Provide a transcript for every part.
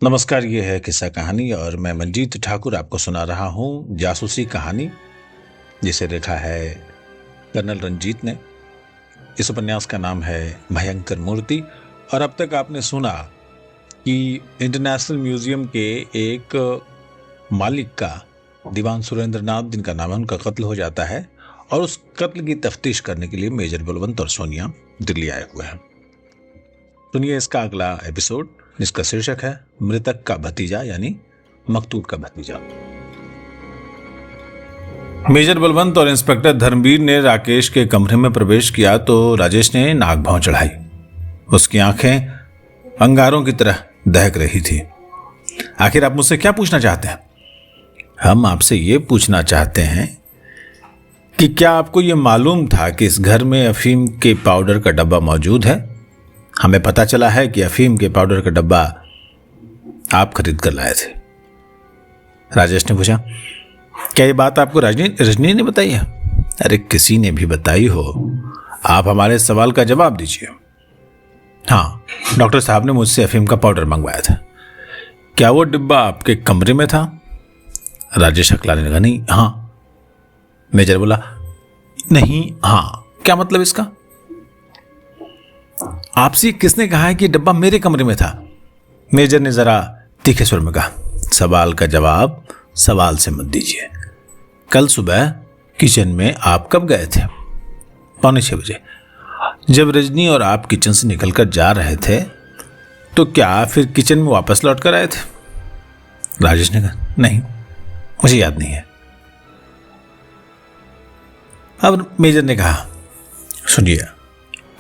नमस्कार, ये है किस्सा कहानी और मैं मंजीत ठाकुर आपको सुना रहा हूं जासूसी कहानी, जिसे लिखा है कर्नल रंजीत ने। इस उपन्यास का नाम है भयंकर मूर्ति। और अब तक आपने सुना कि इंटरनेशनल म्यूजियम के एक मालिक का, दीवान सुरेंद्र नाथ, जिनका नाम है, उनका कत्ल हो जाता है और उस कत्ल की तफ्तीश करने के लिए मेजर बलवंत और सोनिया दिल्ली आए हुए हैं। सुनिए इसका अगला एपिसोड, जिसका शीर्षक है मृतक का भतीजा, यानी मकतूल का भतीजा। मेजर बलवंत और इंस्पेक्टर धर्मवीर ने राकेश के कमरे में प्रवेश किया तो राजेश ने नाक भौं चढ़ाई। उसकी आंखें अंगारों की तरह दहक रही थी। आखिर आप मुझसे क्या पूछना चाहते हैं? हम आपसे ये पूछना चाहते हैं कि क्या आपको यह मालूम था कि इस घर में अफीम के पाउडर का डब्बा मौजूद है? हमें पता चला है कि अफीम के पाउडर का डब्बा आप खरीद कर लाए थे। राजेश ने पूछा, क्या ये बात आपको रजनी ने बताई है? अरे किसी ने भी बताई हो, आप हमारे सवाल का जवाब दीजिए। हाँ, डॉक्टर साहब ने मुझसे अफीम का पाउडर मंगवाया था। क्या वो डिब्बा आपके कमरे में था? राजेश अकलाने लगा, नहीं, हाँ। मेजर बोला, नहीं, हाँ, क्या मतलब इसका? आपसे किसने कहा है कि डब्बा मेरे कमरे में था? मेजर ने जरा तीखे स्वर में कहा, सवाल का जवाब सवाल से मत दीजिए। कल सुबह किचन में आप कब गए थे? 5:45 बजे। जब रजनी और आप किचन से निकलकर जा रहे थे तो क्या फिर किचन में वापस लौट कर आए थे? राजेश ने कहा, नहीं, मुझे याद नहीं है। अब मेजर ने कहा, सुनिए,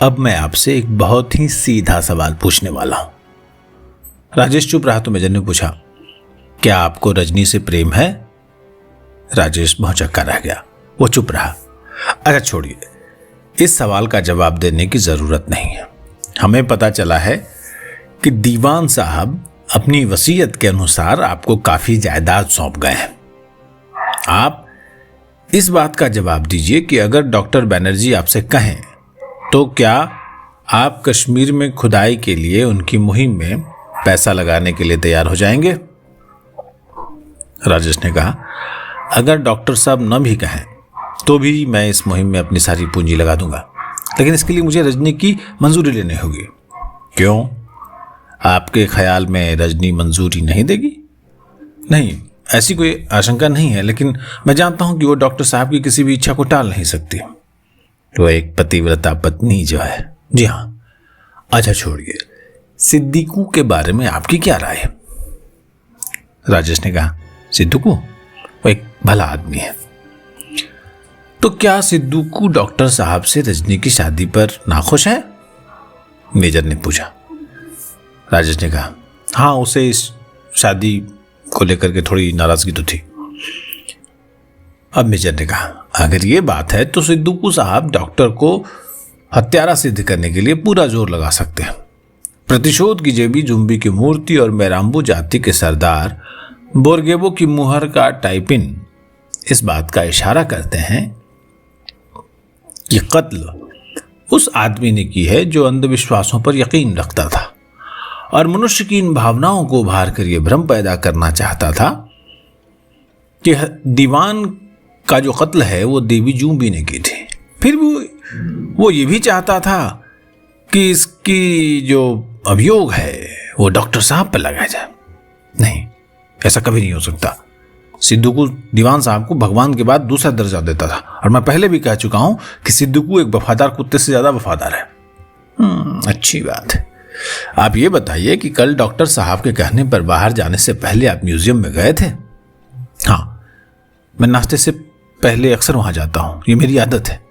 अब मैं आपसे एक बहुत ही सीधा सवाल पूछने वाला हूं। राजेश चुप रहा तो मेजर ने पूछा, क्या आपको रजनी से प्रेम है? राजेश भौचक्का रह गया, वो चुप रहा। अच्छा छोड़िए, इस सवाल का जवाब देने की जरूरत नहीं है। हमें पता चला है कि दीवान साहब अपनी वसीयत के अनुसार आपको काफी जायदाद सौंप गए हैं। आप इस बात का जवाब दीजिए कि अगर डॉक्टर बैनर्जी आपसे कहें तो क्या आप कश्मीर में खुदाई के लिए उनकी मुहिम में पैसा लगाने के लिए तैयार हो जाएंगे? राजेश ने कहा, अगर डॉक्टर साहब न भी कहें तो भी मैं इस मुहिम में अपनी सारी पूंजी लगा दूंगा, लेकिन इसके लिए मुझे रजनी की मंजूरी लेनी होगी। क्यों? आपके ख्याल में रजनी मंजूरी नहीं देगी? नहीं, ऐसी कोई आशंका नहीं है, लेकिन मैं जानता हूं कि वो डॉक्टर साहब की किसी भी इच्छा को टाल नहीं सकती। वो एक पतिव्रता पत्नी जो है। जी हाँ। अच्छा छोड़िए, सिद्दीकू के बारे में आपकी क्या राय है? राजेश ने कहा, सिद्दीकू वो एक भला आदमी है। तो क्या सिद्दीकू डॉक्टर साहब से रजनी की शादी पर नाखुश है? मेजर ने पूछा। राजेश ने कहा, हाँ, उसे इस शादी को लेकर के थोड़ी नाराजगी तो थी। अब मेजर ने कहा, अगर ये बात है तो सिद्दीकू साहब डॉक्टर को हत्यारा सिद्ध करने के लिए पूरा जोर लगा सकते हैं। प्रतिशोध की जेबी जुम्बी की मूर्ति और मेराम्बू जाति के सरदार बोरगेबो की मुहर का टाइपिन इस बात का इशारा करते हैं कि कत्ल उस आदमी ने की है जो अंधविश्वासों पर यकीन रखता था और मनुष्य की इन भावनाओं को उभार कर यह भ्रम पैदा करना चाहता था कि दीवान का जो कत्ल है वो देवी जुम्बी ने की थी। फिर वो ये भी चाहता था कि इसकी जो अभियोग है वो डॉक्टर साहब पर लगाया जाए। नहीं, ऐसा कभी नहीं हो सकता। सिद्दीकू दीवान साहब को भगवान के बाद दूसरा दर्जा देता था, और मैं पहले भी कह चुका हूं कि सिद्दीकू एक वफादार कुत्ते से ज्यादा वफादार है। अच्छी बात है। आप ये बताइए कि कल डॉक्टर साहब के कहने पर बाहर जाने से पहले आप म्यूजियम में गए थे? हाँ, मैं नाश्ते से पहले अक्सर वहां जाता हूं, ये मेरी आदत है।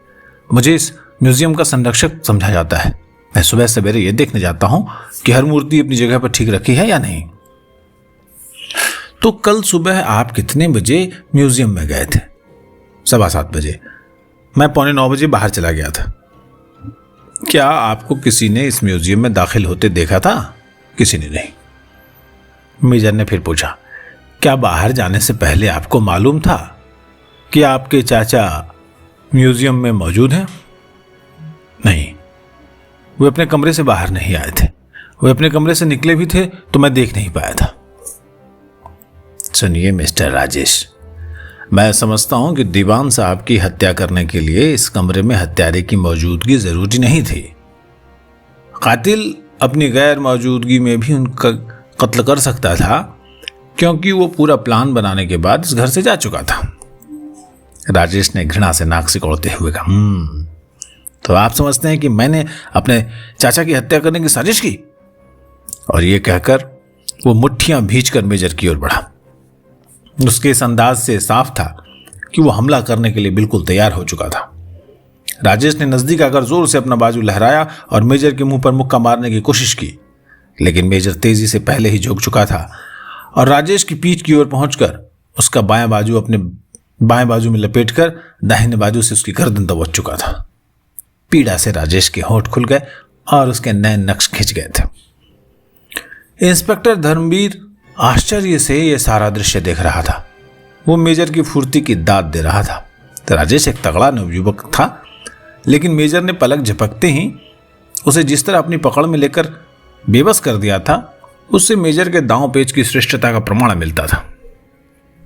मुझे इस म्यूजियम का संरक्षक समझा जाता है। मैं सुबह सवेरे ये देखने जाता हूं कि हर मूर्ति अपनी जगह पर ठीक रखी है या नहीं। तो कल सुबह आप कितने बजे म्यूजियम में गए थे? 7:15 बजे। मैं 8:45 बजे बाहर चला गया था। क्या आपको किसी ने इस म्यूजियम में दाखिल होते देखा था? किसी ने नहीं। मेजर ने फिर पूछा, क्या बाहर जाने से पहले आपको मालूम था कि आपके चाचा म्यूजियम में मौजूद हैं? नहीं, वे अपने कमरे से बाहर नहीं आए थे। वे अपने कमरे से निकले भी थे तो मैं देख नहीं पाया था। सुनिए मिस्टर राजेश, मैं समझता हूं कि दीवान साहब की हत्या करने के लिए इस कमरे में हत्यारे की मौजूदगी जरूरी नहीं थी। कातिल अपनी गैर मौजूदगी में भी उनका कत्ल कर सकता था, क्योंकि वो पूरा प्लान बनाने के बाद इस घर से जा चुका था। राजेश ने घृणा से नाक सिकोड़ते हुए कहा, तो आप समझते हैं कि मैंने अपने चाचा की हत्या करने की साजिश की? और ये कहकर वो मुट्ठियां भींचकर मेजर की ओर बढ़ा। उसके इस अंदाज से साफ था कि वो हमला करने के लिए बिल्कुल तैयार हो चुका था। राजेश ने नजदीक आकर जोर से अपना बाजू लहराया और मेजर के मुंह पर मुक्का मारने की कोशिश की, लेकिन मेजर तेजी से पहले ही झुक चुका था और राजेश की पीठ की ओर पहुंचकर उसका बायां बाजू अपने बाएं बाजू में लपेटकर दाहिने बाजू से उसकी गर्दन दबोच चुका था। पीड़ा से राजेश के होंठ खुल गए और उसके नैन नक्श खिंच गए थे। इंस्पेक्टर धर्मवीर आश्चर्य से यह सारा दृश्य देख रहा था। वो मेजर की फुर्ती की दाद दे रहा था। तो राजेश एक तगड़ा नवयुवक था, लेकिन मेजर ने पलक झपकते ही उसे जिस तरह अपनी पकड़ में लेकर बेबस कर दिया था, उससे मेजर के दांव पेच की श्रेष्ठता का प्रमाण मिलता था।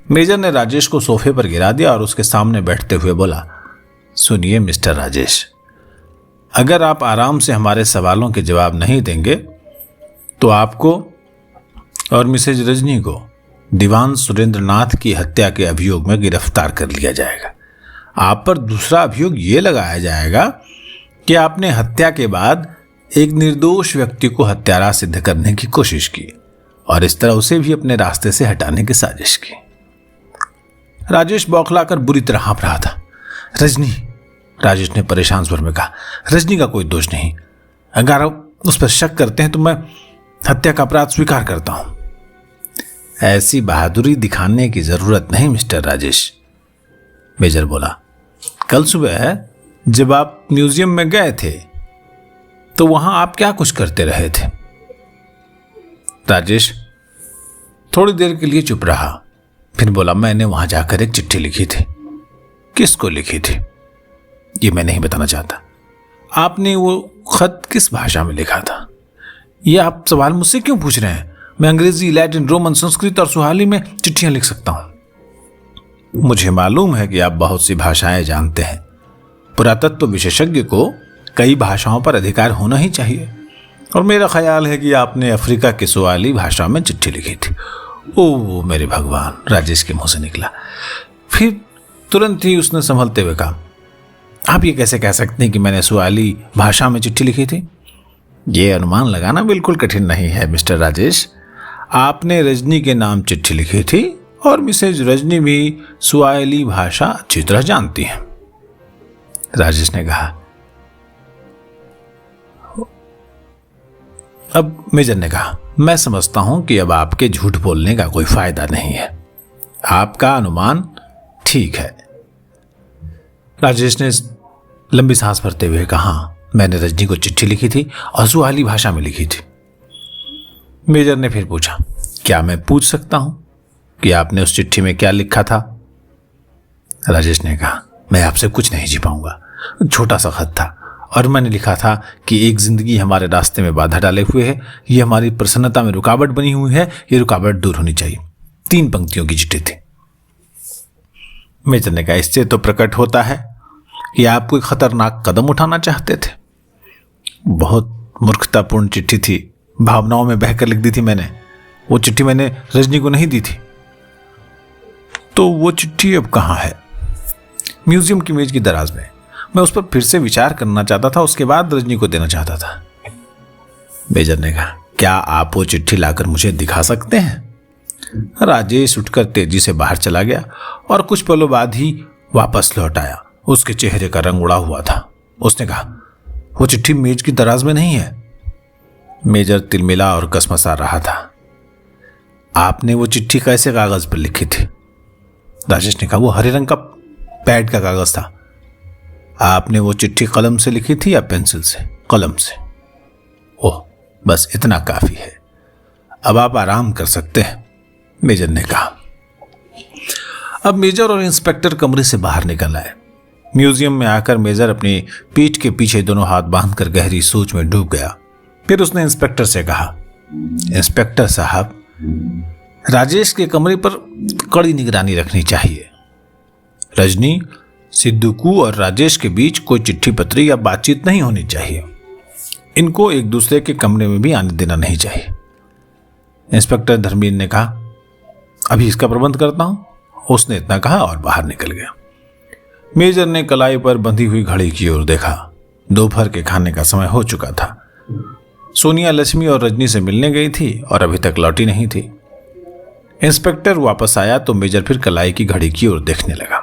मेजर ने राजेश को सोफे पर गिरा दिया और उसके सामने बैठते हुए बोला, सुनिए मिस्टर राजेश, अगर आप आराम से हमारे सवालों के जवाब नहीं देंगे तो आपको और मिसेज रजनी को दीवान सुरेंद्र नाथ की हत्या के अभियोग में गिरफ्तार कर लिया जाएगा। आप पर दूसरा अभियोग ये लगाया जाएगा कि आपने हत्या के बाद एक निर्दोष व्यक्ति को हत्यारा सिद्ध करने की कोशिश की और इस तरह उसे भी अपने रास्ते से हटाने की साजिश की। राजेश बौखलाकर बुरी तरह हाँफ रहा था। रजनी, राजेश ने परेशान स्वर में कहा, रजनी का कोई दोष नहीं। अगर आप उस पर शक करते हैं तो मैं हत्या का अपराध स्वीकार करता हूं। ऐसी बहादुरी दिखाने की जरूरत नहीं मिस्टर राजेश, मेजर बोला। कल सुबह जब आप म्यूजियम में गए थे तो वहां आप क्या कुछ करते रहे थे? राजेश थोड़ी देर के लिए चुप रहा, फिर बोला, मैंने वहां जाकर एक चिट्ठी लिखी थी। किसको लिखी थी ये मैं नहीं बताना चाहता। आपने वो खत किस भाषा में लिखा था? ये आप सवाल मुझसे क्यों पूछ रहे हैं? मैं अंग्रेजी, लैटिन, रोमन, संस्कृत और सुहाली में चिट्ठियां लिख सकता हूं। मुझे मालूम है कि आप बहुत सी भाषाएं जानते हैं। पुरातत्व विशेषज्ञ को कई भाषाओं पर अधिकार होना ही चाहिए, और मेरा ख्याल है कि आपने अफ्रीका की सुहाली भाषा में चिट्ठी लिखी थी। ओह मेरे भगवान, राजेश के मुंह से निकला। फिर तुरंत ही उसने संभलते हुए कहा, आप ये कैसे कह सकते हैं कि मैंने सुहाली भाषा में चिट्ठी लिखी थी? ये अनुमान लगाना बिल्कुल कठिन नहीं है मिस्टर राजेश। आपने रजनी के नाम चिट्ठी लिखी थी और मिसेज रजनी भी सुहाली भाषा अच्छी तरह जानती हैं। राजेश ने कहा। अब मेजर ने कहा, मैं समझता हूं कि अब आपके झूठ बोलने का कोई फायदा नहीं है। आपका अनुमान ठीक है। राजेश ने लंबी सांस भरते हुए कहा, मैंने रजनी को चिट्ठी लिखी थी और सुहाली भाषा में लिखी थी। मेजर ने फिर पूछा, क्या मैं पूछ सकता हूं कि आपने उस चिट्ठी में क्या लिखा था? राजेश ने कहा, मैं आपसे कुछ नहीं छिपाऊंगा। छोटा सा खत था और मैंने लिखा था कि एक जिंदगी हमारे रास्ते में बाधा डाले हुए है, ये हमारी प्रसन्नता में रुकावट बनी हुई है, ये रुकावट दूर होनी चाहिए। 3 पंक्तियों की चिट्ठी थी। मेजर ने कहा, इससे तो प्रकट होता है कि आप कोई खतरनाक कदम उठाना चाहते थे। बहुत मूर्खतापूर्ण चिट्ठी थी, भावनाओं में बहकर लिख दी थी मैंने। वो चिट्ठी मैंने रजनी को नहीं दी थी। तो वो चिट्ठी अब कहाँ है? म्यूजियम की मेज की दराज में। मैं उस पर फिर से विचार करना चाहता था, उसके बाद रजनी को देना चाहता था। मेजर ने कहा, क्या आप वो चिट्ठी लाकर मुझे दिखा सकते हैं? राजेश उठकर तेजी से बाहर चला गया और कुछ पलों बाद ही वापस लौट आया। उसके चेहरे का रंग उड़ा हुआ था। उसने कहा, वो चिट्ठी मेज की दराज में नहीं है। मेजर तिलमिला और कसमसा रहा था। आपने वो चिट्ठी कैसे कागज पर लिखी थी? राजेश ने कहा, वो हरे रंग का पैड का कागज था। आपने वो चिट्ठी कलम से लिखी थी या पेंसिल से? कलम से। ओह, बस इतना काफी है। अब आप आराम कर सकते हैं, मेजर ने कहा। अब मेजर और इंस्पेक्टर कमरे से बाहर निकल आए। म्यूजियम में आकर मेजर अपनी पीठ के पीछे दोनों हाथ बांधकर गहरी सोच में डूब गया। फिर उसने इंस्पेक्टर से कहा, इंस्पेक्टर साहब, राजेश के कमरे पर कड़ी निगरानी रखनी चाहिए। रजनी, सिद्दूकू और राजेश के बीच कोई चिट्ठी पत्री या बातचीत नहीं होनी चाहिए। इनको एक दूसरे के कमरे में भी आने देना नहीं चाहिए। इंस्पेक्टर धर्मेंद्र ने कहा, अभी इसका प्रबंध करता हूं। उसने इतना कहा और बाहर निकल गया। मेजर ने कलाई पर बंधी हुई घड़ी की ओर देखा। दोपहर के खाने का समय हो चुका था। सोनिया लक्ष्मी और रजनी से मिलने गई थी और अभी तक लौटी नहीं थी। इंस्पेक्टर वापस आया तो मेजर फिर कलाई की घड़ी की ओर देखने लगा।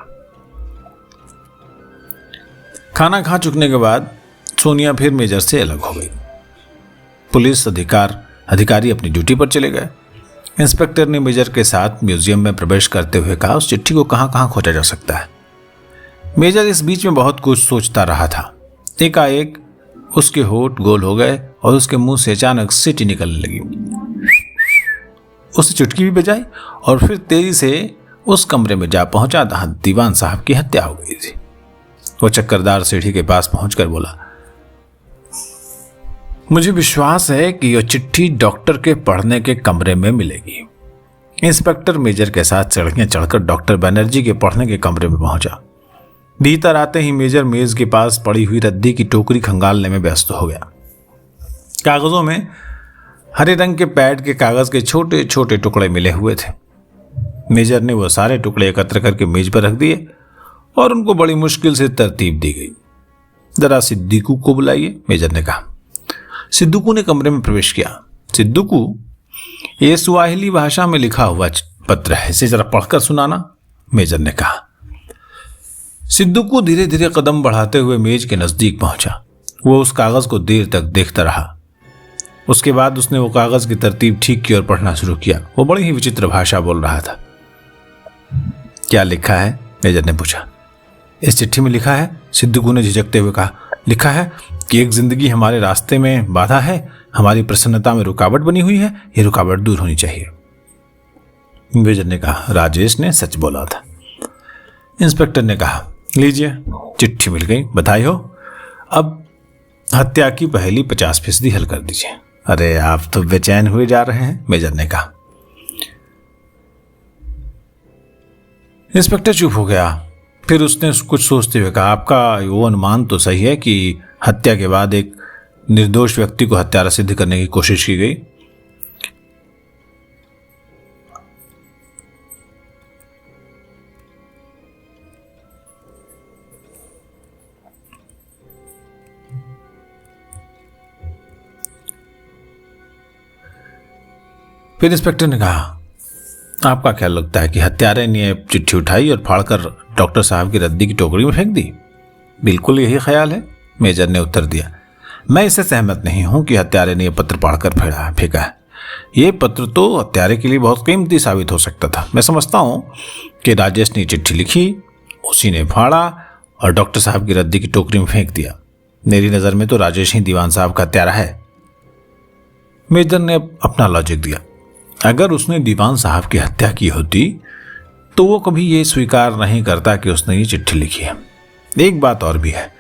खाना खा चुकने के बाद सोनिया फिर मेजर से अलग हो गई। पुलिस अधिकारी अपनी ड्यूटी पर चले गए। इंस्पेक्टर ने मेजर के साथ म्यूजियम में प्रवेश करते हुए कहा, उस चिट्ठी को कहां कहां खोजा जा सकता है। मेजर इस बीच में बहुत कुछ सोचता रहा था। एकाएक उसके होंठ गोल हो गए और उसके मुंह से अचानक सीटी निकलने लगी। उसने चुटकी भी बजाई और फिर तेजी से उस कमरे में जा पहुंचा जहां दीवान साहब की हत्या हो गई थी। वो चक्करदार सीढ़ी के पास पहुंचकर बोला, मुझे विश्वास है कि यह चिट्ठी डॉक्टर के पढ़ने के कमरे में मिलेगी। इंस्पेक्टर मेजर के साथ सड़कें चढ़कर डॉक्टर बनर्जी के पढ़ने के कमरे में पहुंचा। भीतर आते ही मेजर मेज के पास पड़ी हुई रद्दी की टोकरी खंगालने में व्यस्त हो गया। कागजों में हरे रंग के पैड के कागज के छोटे छोटे टुकड़े मिले हुए थे। मेजर ने वो सारे टुकड़े एकत्र करके मेज पर रख दिए और उनको बड़ी मुश्किल से तरतीब दी गई। जरा सिद्दीकू को बुलाइए, मेजर ने कहा। सिद्दूकू ने कमरे में प्रवेश किया। सिद्दूकू, ये स्वाहिली भाषा में लिखा हुआ पत्र है, इसे जरा पढ़कर सुनाना, मेजर ने कहा। सिद्दूकू धीरे धीरे कदम बढ़ाते हुए मेज के नजदीक पहुंचा। वो उस कागज को देर तक देखता रहा। उसके बाद उसने वो कागज की तरतीब ठीक की और पढ़ना शुरू किया। वो बड़ी ही विचित्र भाषा बोल रहा था। क्या लिखा है, मेजर ने पूछा। इस चिट्ठी में लिखा है, सिद्दूकू ने झिझकते हुए कहा। लिखा है कि एक जिंदगी हमारे रास्ते में बाधा है, हमारी प्रसन्नता में रुकावट बनी हुई है, ये रुकावट दूर होनी चाहिए। मेजर ने कहा, राजेश ने सच बोला था। इंस्पेक्टर ने कहा, लीजिए चिट्ठी मिल गई, बधाई हो। अब हत्या की पहली 50% हल कर दीजिए। अरे आप तो बेचैन हुए जा रहे हैं, मेजर ने कहा। इंस्पेक्टर चुप हो गया। फिर उसने कुछ सोचते हुए कहा, आपका वो अनुमान तो सही है कि हत्या के बाद एक निर्दोष व्यक्ति को हत्यारा सिद्ध करने की कोशिश की गई। फिर इंस्पेक्टर ने कहा, आपका क्या लगता है कि हत्यारे ने चिट्ठी उठाई और फाड़कर डॉक्टर साहब की रद्दी की टोकरी में फेंक दी? बिल्कुल यही ख्याल है, मेजर ने उत्तर दिया। मैं इससे सहमत नहीं हूं कि हत्यारे ने यह पत्र पढ़कर फेंका है। ये पत्र तो हत्यारे के लिए बहुत कीमती साबित हो सकता था। मैं समझता हूं कि राजेश ने चिट्ठी लिखी, उसी ने फाड़ा और डॉक्टर साहब की रद्दी की टोकरी में फेंक दिया। मेरी नज़र में तो राजेश ही दीवान साहब का हत्यारा है। मेजर ने अपना लॉजिक दिया। अगर उसने दीवान साहब की हत्या की होती तो वो कभी ये स्वीकार नहीं करता कि उसने ये चिट्ठी लिखी है। एक बात और भी है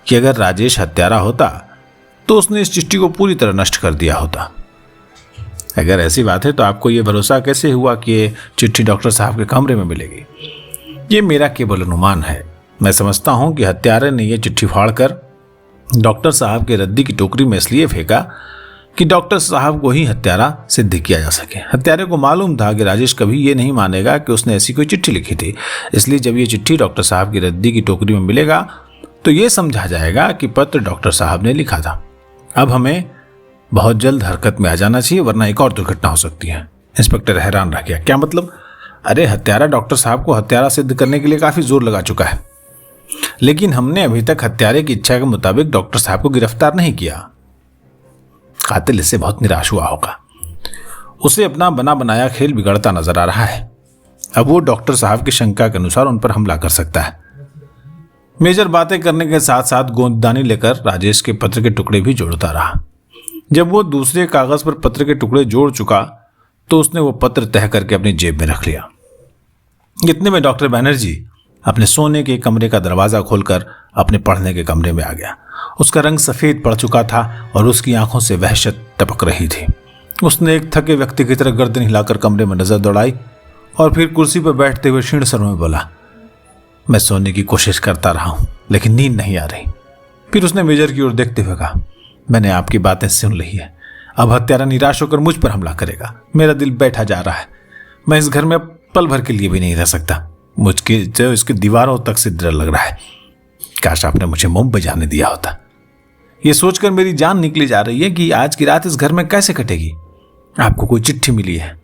कि अगर राजेश हत्यारा होता तो उसने इस चिट्ठी को पूरी तरह नष्ट कर दिया होता। अगर ऐसी बात है तो आपको ये भरोसा कैसे हुआ कि ये चिट्ठी डॉक्टर साहब के कमरे में मिलेगी? ये मेरा केवल अनुमान है। मैं समझता हूं कि हत्यारे ने यह चिट्ठी फाड़कर डॉक्टर साहब के रद्दी की टोकरी में इसलिए फेंका कि डॉक्टर साहब को ही हत्यारा सिद्ध किया जा सके। हत्यारे को मालूम था कि राजेश कभी ये नहीं मानेगा कि उसने ऐसी कोई चिट्ठी लिखी थी, इसलिए जब ये चिट्ठी डॉक्टर साहब की रद्दी की टोकरी में मिलेगा तो ये समझा जाएगा कि पत्र डॉक्टर साहब ने लिखा था। अब हमें बहुत जल्द हरकत में आ जाना चाहिए, वरना एक और दुर्घटना हो सकती है। इंस्पेक्टर हैरान रह गया। क्या मतलब? अरे हत्यारा डॉक्टर साहब को हत्यारा सिद्ध करने के लिए काफी जोर लगा चुका है, लेकिन हमने अभी तक हत्यारे की इच्छा के मुताबिक डॉक्टर साहब को गिरफ्तार नहीं किया। कातिल इससे बहुत निराश हुआ होगा। उसे अपना बना बनाया खेल बिगड़ता नजर आ रहा है। अब वो डॉक्टर साहब की शंका के अनुसार उन पर हमला कर सकता है। मेजर बातें करने के साथ साथ गोंददानी लेकर राजेश के पत्र के टुकड़े भी जोड़ता रहा। जब वो दूसरे कागज पर पत्र के टुकड़े जोड़ चुका तो उसने वो पत्र तह करके अपनी जेब में रख लिया। इतने में डॉक्टर बनर्जी अपने सोने के कमरे का दरवाजा खोलकर अपने पढ़ने के कमरे में आ गया। उसका रंग सफेद पड़ चुका था और उसकी आंखों से वहशत टपक रही थी। उसने एक थके व्यक्ति की तरह गर्दन हिलाकर कमरे में नजर दौड़ाई और फिर कुर्सी पर बैठते हुए क्षीण स्वर में बोला, मैं सोने की कोशिश करता रहा हूं लेकिन नींद नहीं आ रही। फिर उसने मेजर की ओर देखते हुए कहा, मैंने आपकी बातें सुन ली है। अब हत्यारा निराश होकर मुझ पर हमला करेगा। मेरा दिल बैठा जा रहा है। मैं इस घर में पल भर के लिए भी नहीं रह सकता। मुझके जो इसकी दीवारों तक से डर लग रहा है। काश आपने मुझे मोम बजाने दिया होता। यह सोचकर मेरी जान निकली जा रही है कि आज की रात इस घर में कैसे कटेगी। आपको कोई चिट्ठी मिली है।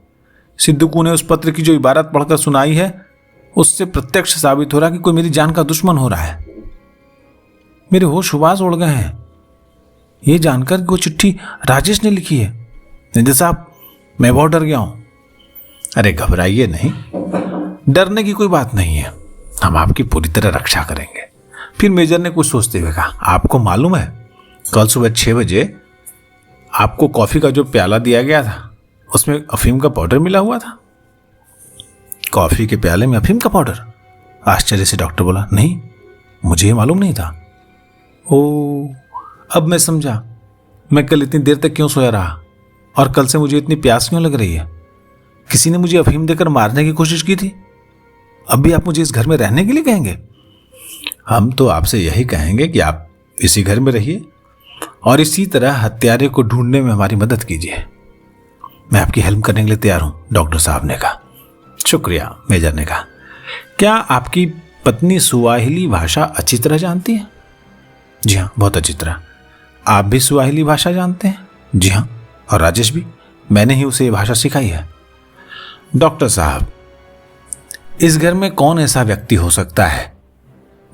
सिद्दूकू ने उस पत्र की जो इबारत पढ़कर सुनाई है उससे प्रत्यक्ष साबित हो रहा कि कोई मेरी जान का दुश्मन हो रहा है। मेरे होश हुआस उड़ गए हैं ये जानकर कि वो चिट्ठी राजेश ने लिखी है। निंदे साहब, मैं बहुत डर गया हूं। अरे घबराइए नहीं, डरने की कोई बात नहीं है। हम आपकी पूरी तरह रक्षा करेंगे। फिर मेजर ने कुछ सोचते हुए कहा, आपको मालूम है कल सुबह 6 बजे आपको कॉफी का जो प्याला दिया गया था उसमें अफीम का पाउडर मिला हुआ था। कॉफी के प्याले में अफीम का पाउडर? आश्चर्य से डॉक्टर बोला, नहीं, मुझे ये मालूम नहीं था। ओ, अब मैं समझा मैं कल इतनी देर तक क्यों सोया रहा और कल से मुझे इतनी प्यास क्यों लग रही है। किसी ने मुझे अफीम देकर मारने की कोशिश की थी। अब भी आप मुझे इस घर में रहने के लिए कहेंगे? हम तो आपसे यही कहेंगे कि आप इसी घर में रहिए और इसी तरह हत्यारे को ढूंढने में हमारी मदद कीजिए। मैं आपकी हेल्प करने के लिए तैयार हूं, डॉक्टर साहब ने कहा। शुक्रिया, मेजर ने कहा। क्या आपकी पत्नी सुवाहिली भाषा अच्छी तरह जानती है? जी हाँ, बहुत अच्छी तरह। आप भी सुवाहिली भाषा जानते हैं? जी हाँ, और राजेश भी। मैंने ही उसे ये भाषा सिखाई है। डॉक्टर साहब, इस घर में कौन ऐसा व्यक्ति हो सकता है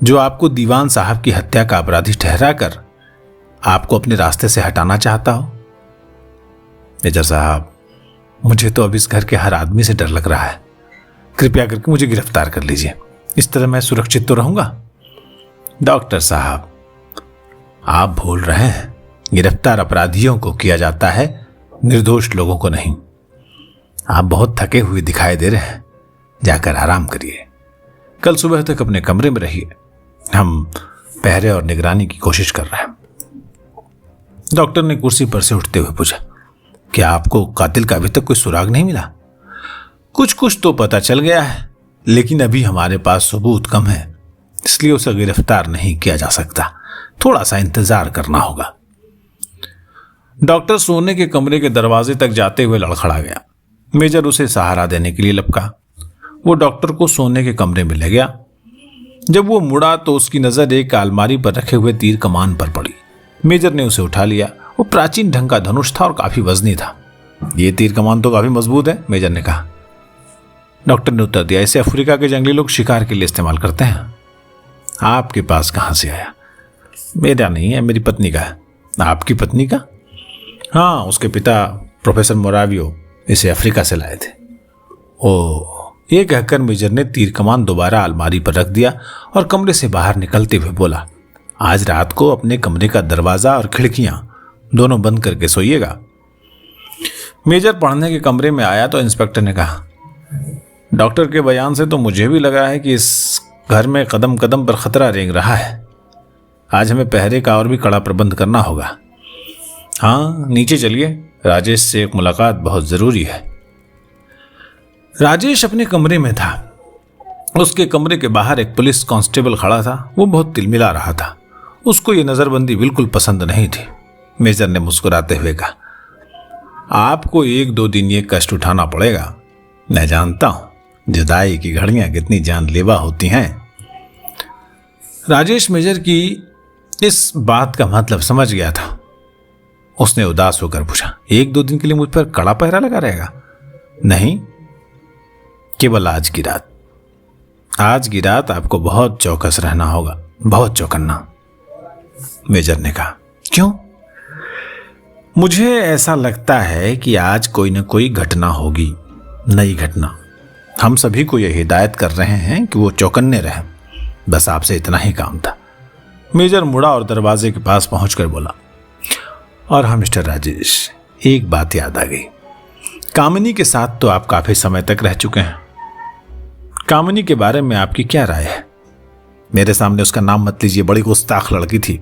जो आपको दीवान साहब की हत्या का अपराधी ठहराकर आपको अपने रास्ते से हटाना चाहता हो? मेजर साहब, मुझे तो अब इस घर के हर आदमी से डर लग रहा है। कृपया करके मुझे गिरफ्तार कर लीजिए। इस तरह मैं सुरक्षित तो रहूंगा। डॉक्टर साहब, आप भूल रहे हैं, गिरफ्तार अपराधियों को किया जाता है, निर्दोष लोगों को नहीं। आप बहुत थके हुए दिखाई दे रहे हैं। जाकर आराम करिए। कल सुबह तक अपने कमरे में रहिए। हम पहरे और निगरानी की कोशिश कर रहे हैं। डॉक्टर ने कुर्सी पर से उठते हुए पूछा, क्या आपको कातिल का अभी तक कोई सुराग नहीं मिला? कुछ तो पता चल गया है, लेकिन अभी हमारे पास सबूत कम है, इसलिए उसे गिरफ्तार नहीं किया जा सकता। थोड़ा सा इंतजार करना होगा। डॉक्टर सोने के कमरे के दरवाजे तक जाते हुए लड़खड़ा गया। मेजर उसे सहारा देने के लिए लपका। वो डॉक्टर को सोने के कमरे में ले गया। जब वो मुड़ा तो उसकी नजर एक अलमारी पर रखे हुए तीर कमान पर पड़ी। मेजर ने उसे उठा लिया। वो प्राचीन ढंग का धनुष था और काफी वजनी था। ये तीर कमान तो काफी मजबूत है, मेजर ने कहा। डॉक्टर ने उत्तर दिया, इसे अफ्रीका के जंगली लोग शिकार के लिए इस्तेमाल करते हैं। आपके पास कहां से आया? मेरा नहीं है, मेरी पत्नी का है। आपकी पत्नी का? हाँ, उसके पिता प्रोफेसर मोरावियो इसे अफ्रीका से लाए थे। ओ, ये कहकर मेजर ने तीर कमान दोबारा अलमारी पर रख दिया और कमरे से बाहर निकलते हुए बोला, आज रात को अपने कमरे का दरवाजा और खिड़कियां दोनों बंद करके सोइएगा। मेजर पढ़ने के कमरे में आया तो इंस्पेक्टर ने कहा, डॉक्टर के बयान से तो मुझे भी लगा है कि इस घर में कदम कदम पर खतरा रेंग रहा है। आज हमें पहरे का और भी कड़ा प्रबंध करना होगा। हाँ, नीचे चलिए, राजेश से एक मुलाकात बहुत जरूरी है। राजेश अपने कमरे में था। उसके कमरे के बाहर एक पुलिस कांस्टेबल खड़ा था। वो बहुत तिलमिला रहा था। उसको ये नजरबंदी बिल्कुल पसंद नहीं थी। मेजर ने मुस्कुराते हुए कहा, आपको 1-2 दिन ये कष्ट उठाना पड़ेगा। मैं जानता हूं जुदाई की घड़ियां कितनी जानलेवा होती हैं। राजेश मेजर की इस बात का मतलब समझ गया था। उसने उदास होकर पूछा, 1-2 दिन के लिए मुझ पर कड़ा पहरा लगा रहेगा? नहीं, केवल आज की रात। आज की रात आपको बहुत चौकस रहना होगा, बहुत चौकन्ना। मेजर ने कहा, क्यों? मुझे ऐसा लगता है कि आज कोई न कोई घटना होगी, नई घटना। हम सभी को यह हिदायत कर रहे हैं कि वो चौकन्ने रहें। बस आपसे इतना ही काम था। मेजर मुड़ा और दरवाजे के पास पहुंचकर बोला, और हाँ मिस्टर राजेश, एक बात याद आ गई। कामिनी के साथ तो आप काफी समय तक रह चुके हैं। कामिनी के बारे में आपकी क्या राय है? मेरे सामने उसका नाम मत लीजिए, बड़ी गुस्ताख लड़की थी।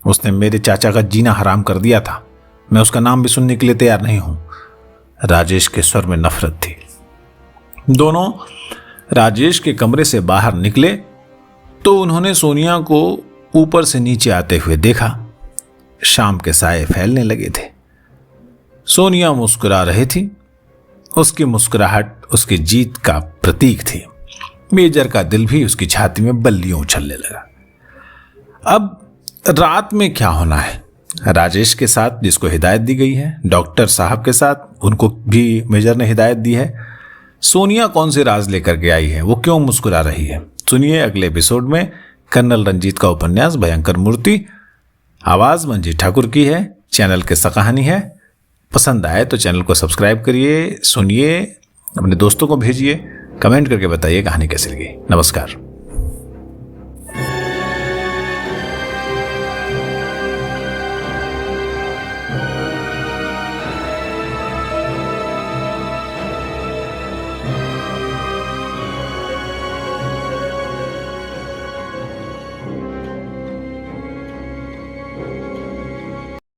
उसने मेरे चाचा का जीना हराम कर दिया था। मैं उसका नाम भी सुनने के लिए तैयार नहीं हूं। राजेश के स्वर में नफरत थी। दोनों राजेश के कमरे से बाहर निकले तो उन्होंने सोनिया को ऊपर से नीचे आते हुए देखा। शाम के साए फैलने लगे थे। सोनिया मुस्कुरा रही थी। उसकी मुस्कुराहट उसकी जीत का प्रतीक थी। मेजर का दिल भी उसकी छाती में बल्लियों उछलने लगा। अब रात में क्या होना है? राजेश के साथ जिसको हिदायत दी गई है, डॉक्टर साहब के साथ उनको भी मेजर ने हिदायत दी है। सोनिया कौन से राज लेकर के आई है? वो क्यों मुस्कुरा रही है? सुनिए अगले एपिसोड में कर्नल रंजीत का उपन्यास भयंकर मूर्ति। आवाज मंजीत ठाकुर की है। चैनल किस्सा कहानी है। पसंद आए तो चैनल को सब्सक्राइब करिए, सुनिए, अपने दोस्तों को भेजिए, कमेंट करके बताइए कहानी कैसी लगी। नमस्कार।